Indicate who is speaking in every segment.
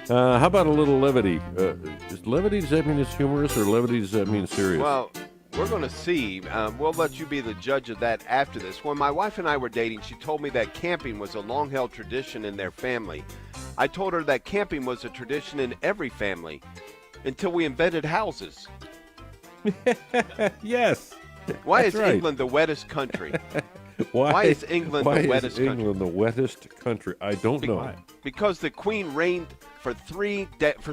Speaker 1: How about a little levity? Is levity, does that mean it's humorous, or levity, does that mean serious?
Speaker 2: Well, we're going to see. We'll let you be the judge of that after this. When my wife and I were dating, she told me that camping was a long-held tradition in their family. I told her that camping was a tradition in every family until we invented houses.
Speaker 1: Yes.
Speaker 2: Why
Speaker 1: that's
Speaker 2: is
Speaker 1: right.
Speaker 2: England the wettest country?
Speaker 1: Why
Speaker 2: is England the wettest country?
Speaker 1: Why is England the wettest country? I don't know.
Speaker 2: Because the Queen reigned for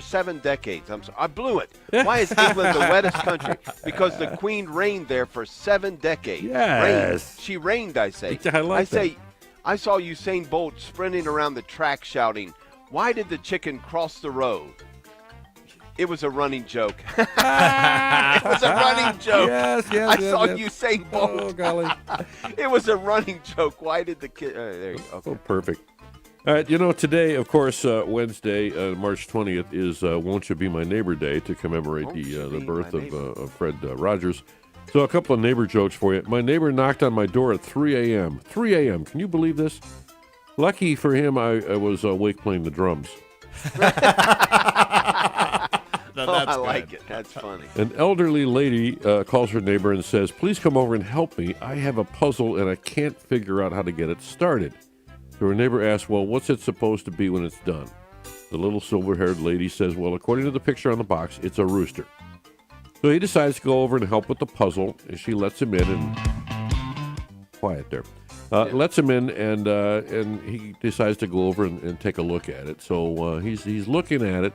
Speaker 2: 7 decades. I blew it. Why is England the wettest country? Because the Queen reigned there for 7 decades.
Speaker 1: Yes.
Speaker 2: Reigned. She reigned, I say.
Speaker 1: I like that.
Speaker 2: I saw Usain Bolt sprinting around the track shouting, "Why did the chicken cross the road?" It was a running joke. It was a running joke.
Speaker 1: Yes.
Speaker 2: I saw Usain Bolt.
Speaker 1: Oh, golly.
Speaker 2: It was a running joke. Why did the kid... there you go. Okay.
Speaker 1: Oh, perfect. All right, today, of course, Wednesday, March 20th, is Won't You Be My Neighbor Day to commemorate the birth of Fred Rogers. So a couple of neighbor jokes for you. My neighbor knocked on my door at 3 a.m. 3 a.m. Can you believe this? Lucky for him, I was awake playing the drums.
Speaker 2: I like it. That's funny.
Speaker 1: An elderly lady calls her neighbor and says, "Please come over and help me. I have a puzzle and I can't figure out how to get it started." So her neighbor asks, "Well, what's it supposed to be when it's done?" The little silver-haired lady says, "Well, according to the picture on the box, it's a rooster." So he decides to go over and help with the puzzle, and she lets him in and... Quiet there. Lets him in, and he decides to go over and take a look at it. So he's looking at it.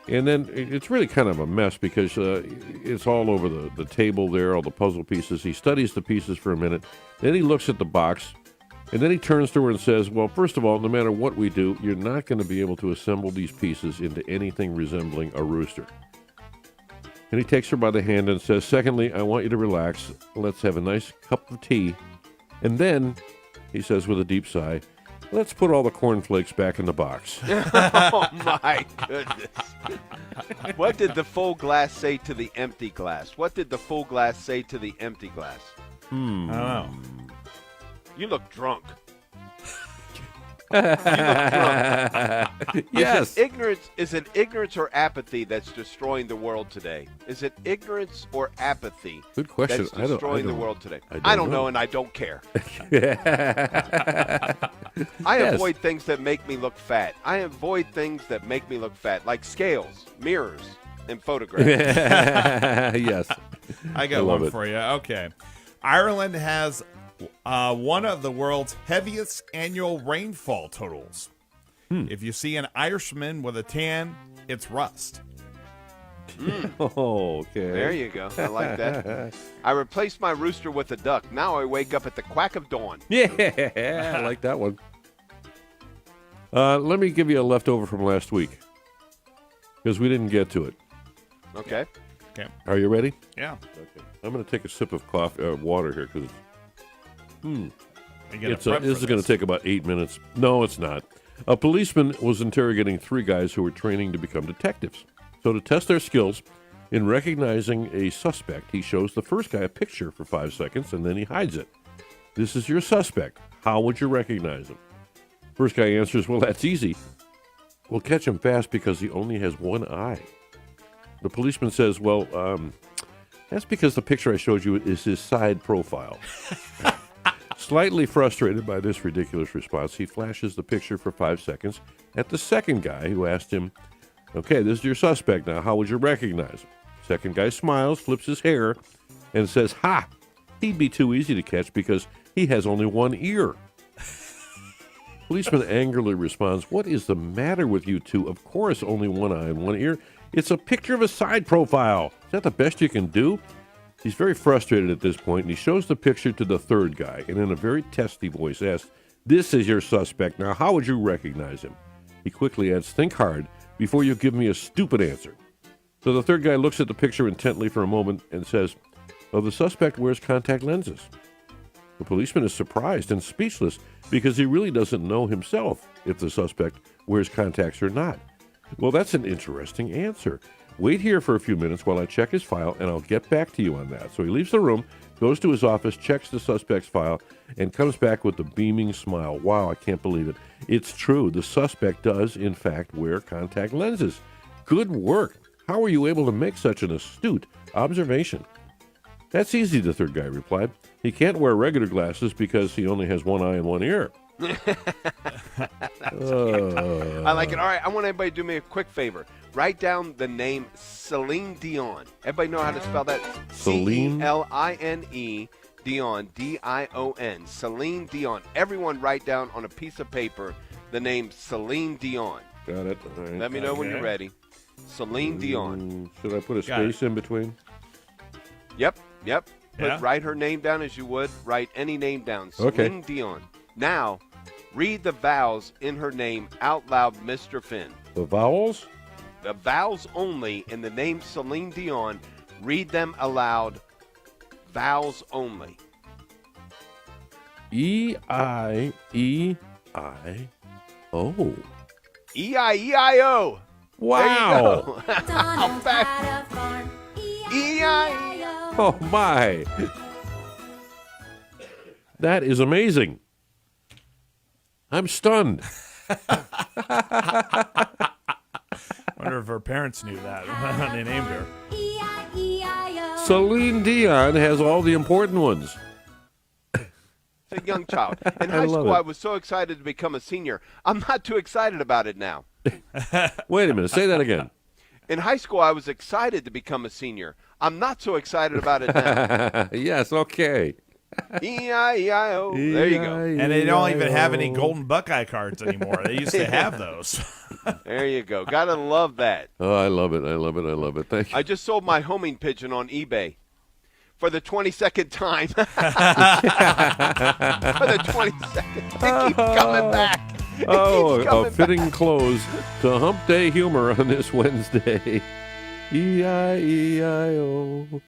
Speaker 1: And then it's really kind of a mess because it's all over the table there, all the puzzle pieces. He studies the pieces for a minute. Then he looks at the box. And then he turns to her and says, "Well, first of all, no matter what we do, you're not going to be able to assemble these pieces into anything resembling a rooster." And he takes her by the hand and says, "Secondly, I want you to relax. Let's have a nice cup of tea. And then," he says with a deep sigh, "let's put all the cornflakes back in the box."
Speaker 2: Oh, my goodness. What did the full glass say to the empty glass? What did the full glass say to the empty glass?
Speaker 3: I don't know.
Speaker 2: You look drunk.
Speaker 1: Yes.
Speaker 2: Is it ignorance or apathy that's destroying the world today? Is it ignorance or apathy
Speaker 1: Good question.
Speaker 2: that's destroying the world today?
Speaker 1: I don't
Speaker 2: know,
Speaker 1: know.
Speaker 2: and I don't care.
Speaker 1: Yes.
Speaker 2: Avoid things that make me look fat. I avoid things that make me look fat, like scales, mirrors, and photographs.
Speaker 1: Yes.
Speaker 3: I got
Speaker 1: love
Speaker 3: one
Speaker 1: it.
Speaker 3: for you. Okay. Ireland has one of the world's heaviest annual rainfall totals. If you see an Irishman with a tan, it's rust.
Speaker 1: Oh, okay.
Speaker 2: There you go. I like that. I replaced my rooster with a duck. Now I wake up at the quack of dawn.
Speaker 1: Yeah, I like that one. Let me give you a leftover from last week because we didn't get to it.
Speaker 2: Okay.
Speaker 3: Okay.
Speaker 1: Are you ready?
Speaker 3: Yeah.
Speaker 1: Okay. I'm going to take a sip of water here because this is going to take about 8 minutes. No, it's not. A policeman was interrogating 3 guys who were training to become detectives. So to test their skills in recognizing a suspect, he shows the first guy a picture for 5 seconds and then he hides it. "This is your suspect. How would you recognize him?" First guy answers, "Well, that's easy. We'll catch him fast because he only has one eye." The policeman says, "Well, that's because the picture I showed you is his side profile." Slightly frustrated by this ridiculous response, he flashes the picture for 5 seconds at the second guy who asked him, "Okay, this is your suspect now. How would you recognize him?" Second guy smiles, flips his hair, and says, "Ha! He'd be too easy to catch because he has only one ear." Policeman angrily responds, "What is the matter with you two? Of course, only one eye and one ear. It's a picture of a side profile. Is that the best you can do?" He's very frustrated at this point, and he shows the picture to the third guy, and in a very testy voice asks, "This is your suspect. Now, how would you recognize him?" He quickly adds, "Think hard before you give me a stupid answer." So the third guy looks at the picture intently for a moment and says, "Well, the suspect wears contact lenses." The policeman is surprised and speechless because he really doesn't know himself if the suspect wears contacts or not. "Well, that's an interesting answer. Wait here for a few minutes while I check his file, and I'll get back to you on that." So he leaves the room, goes to his office, checks the suspect's file, and comes back with a beaming smile. Wow, I can't believe it. It's true. The suspect does, in fact, wear contact lenses. Good work. How were you able to make such an astute observation? That's easy, the third guy replied. He can't wear regular glasses because he only has one eye and one ear.
Speaker 2: I like it. All right, I want everybody to do me a quick favor. Write down the name Celine Dion. Everybody know how to spell that?
Speaker 1: Celine?
Speaker 2: Celine Dion, D-I-O-N. Celine Dion. Everyone write down on a piece of paper the name Celine Dion.
Speaker 1: Got it. All right.
Speaker 2: Let me know when you're ready. Celine Dion.
Speaker 1: Should I put a space in between?
Speaker 2: Yep.
Speaker 3: Yeah.
Speaker 2: Write her name down as you would. Write any name down. Celine Dion. Now, read the vowels in her name out loud, Mr. Finn.
Speaker 1: The vowels?
Speaker 2: The vowels only in the name Celine Dion. Read them aloud. Vowels only.
Speaker 1: E-I-E-I-O.
Speaker 2: E-I-E-I-O.
Speaker 1: Wow.
Speaker 2: There you go. E-I-E.
Speaker 1: Oh, my. That is amazing. I'm stunned.
Speaker 3: Wonder if her parents knew that when they named her.
Speaker 1: Celine Dion has all the important ones.
Speaker 2: It's a young child. In
Speaker 1: I
Speaker 2: high
Speaker 1: love
Speaker 2: school,
Speaker 1: it.
Speaker 2: I was so excited to become a senior. I'm not too excited about it now.
Speaker 1: Wait a minute. Say that again.
Speaker 2: In high school, I was excited to become a senior. I'm not so excited about it now.
Speaker 1: Yes, okay.
Speaker 2: E-I-E-I-O. There you go.
Speaker 3: And they don't even have any golden Buckeye cards anymore. They used to have those.
Speaker 2: There you go. Gotta love that.
Speaker 1: Oh, I love it. I love it. I love it. Thank you.
Speaker 2: I just sold my homing pigeon on eBay for the 22nd time. For the 22nd. It keeps coming back. It
Speaker 1: Oh,
Speaker 2: keeps
Speaker 1: a
Speaker 2: coming
Speaker 1: fitting
Speaker 2: back.
Speaker 1: close to Hump Day Humor on this Wednesday. E-I-E-I-O.